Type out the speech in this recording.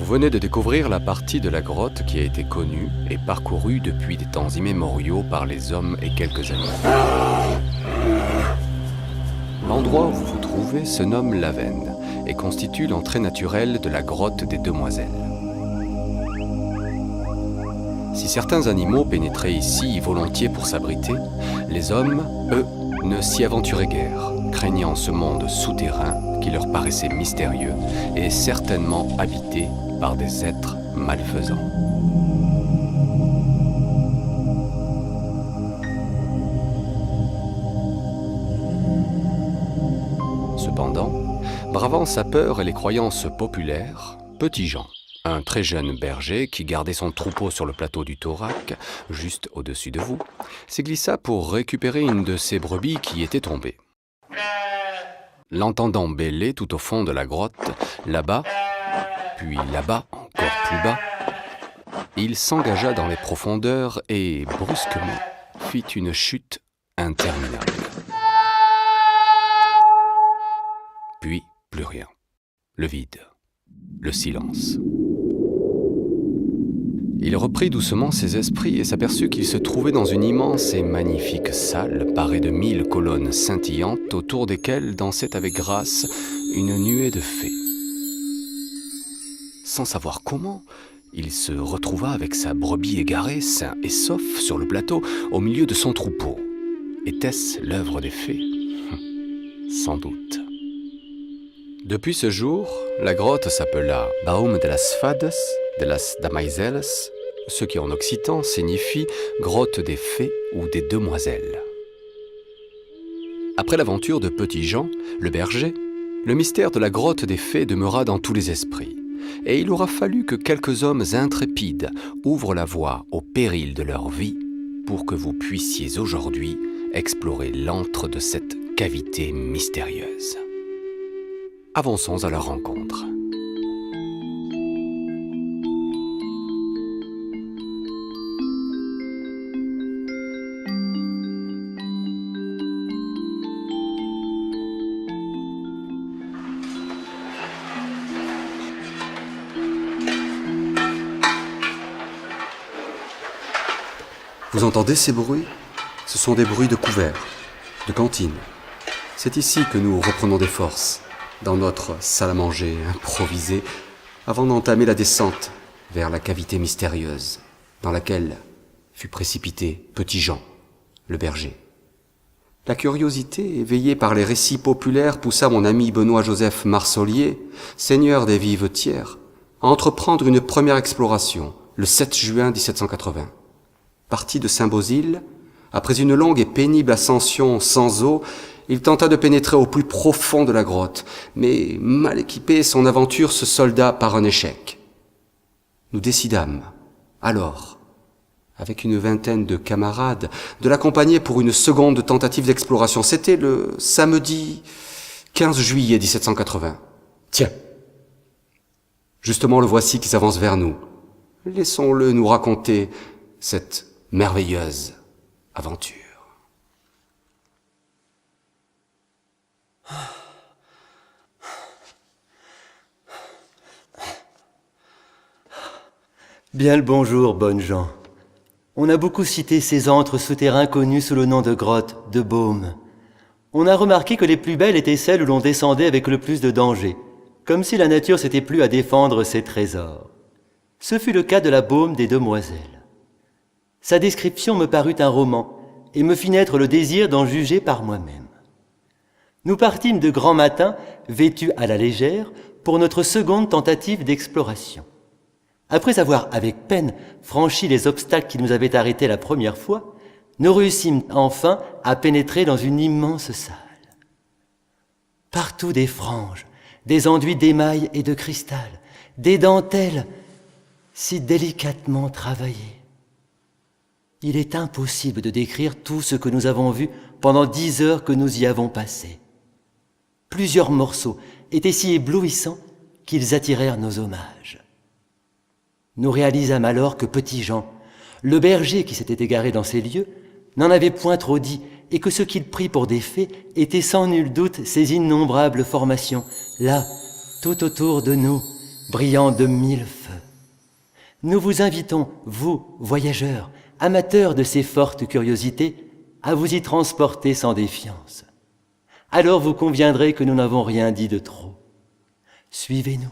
venez de découvrir la partie de la grotte qui a été connue et parcourue depuis des temps immémoriaux par les hommes et quelques animaux. L'endroit où vous vous trouvez se nomme l'Avenne et constitue l'entrée naturelle de la grotte des Demoiselles. Si certains animaux pénétraient ici volontiers pour s'abriter, les hommes, eux, ne s'y aventuraient guère, craignant ce monde souterrain qui leur paraissait mystérieux et certainement habité par des êtres malfaisants. Cependant, bravant sa peur et les croyances populaires, Petit Jean, un très jeune berger qui gardait son troupeau sur le plateau du Taurak, juste au-dessus de vous, s'y glissa pour récupérer une de ses brebis qui était tombée. L'entendant bêler tout au fond de la grotte, là-bas, puis là-bas, encore plus bas, il s'engagea dans les profondeurs et, brusquement, fit une chute interminable. Puis, plus rien. Le vide. Le silence. Il reprit doucement ses esprits et s'aperçut qu'il se trouvait dans une immense et magnifique salle parée de 1000 colonnes scintillantes autour desquelles dansait avec grâce une nuée de fées. Sans savoir comment, il se retrouva avec sa brebis égarée, sain et sauf, sur le plateau, au milieu de son troupeau. Était-ce l'œuvre des fées ? Sans doute. Depuis ce jour, la grotte s'appela Baum de las Fades, de las Damaiseles, ce qui en occitan signifie grotte des fées ou des demoiselles. Après l'aventure de Petit Jean, le berger, le mystère de la grotte des fées demeura dans tous les esprits, et il aura fallu que quelques hommes intrépides ouvrent la voie au péril de leur vie pour que vous puissiez aujourd'hui explorer l'antre de cette cavité mystérieuse. Avançons à leur rencontre. Vous entendez ces bruits ? Ce sont des bruits de couvert, de cantine. C'est ici que nous reprenons des forces, dans notre salle à manger improvisée, avant d'entamer la descente vers la cavité mystérieuse, dans laquelle fut précipité Petit Jean, le berger. La curiosité, éveillée par les récits populaires, poussa mon ami Benoît-Joseph Marsollier, seigneur des Vivetières, à entreprendre une première exploration, le 7 juin 1780. Parti de Saint-Bosile, après une longue et pénible ascension sans eau, il tenta de pénétrer au plus profond de la grotte, mais mal équipé, son aventure se solda par un échec. Nous décidâmes, alors, avec une vingtaine de camarades, de l'accompagner pour une seconde tentative d'exploration. C'était le samedi 15 juillet 1780. Tiens, justement le voici qui s'avance vers nous. Laissons-le nous raconter cette merveilleuse aventure. Bien le bonjour, bonnes gens. On a beaucoup cité ces antres souterrains connus sous le nom de grottes, de baumes. On a remarqué que les plus belles étaient celles où l'on descendait avec le plus de danger, comme si la nature s'était plu à défendre ses trésors. Ce fut le cas de la baume des Demoiselles. Sa description me parut un roman et me fit naître le désir d'en juger par moi-même. Nous partîmes de grand matin, vêtus à la légère, pour notre seconde tentative d'exploration. Après avoir, avec peine, franchi les obstacles qui nous avaient arrêtés la première fois, nous réussîmes enfin à pénétrer dans une immense salle. Partout des franges, des enduits d'émail et de cristal, des dentelles si délicatement travaillées. Il est impossible de décrire tout ce que nous avons vu pendant 10 heures que nous y avons passé. Plusieurs morceaux étaient si éblouissants qu'ils attirèrent nos hommages. Nous réalisâmes alors que Petit Jean, le berger qui s'était égaré dans ces lieux, n'en avait point trop dit et que ce qu'il prit pour des fées étaient sans nul doute ces innombrables formations, là, tout autour de nous, brillant de 1000 feux. Nous vous invitons, vous, voyageurs, amateurs de ces fortes curiosités, à vous y transporter sans défiance. Alors vous conviendrez que nous n'avons rien dit de trop. Suivez-nous.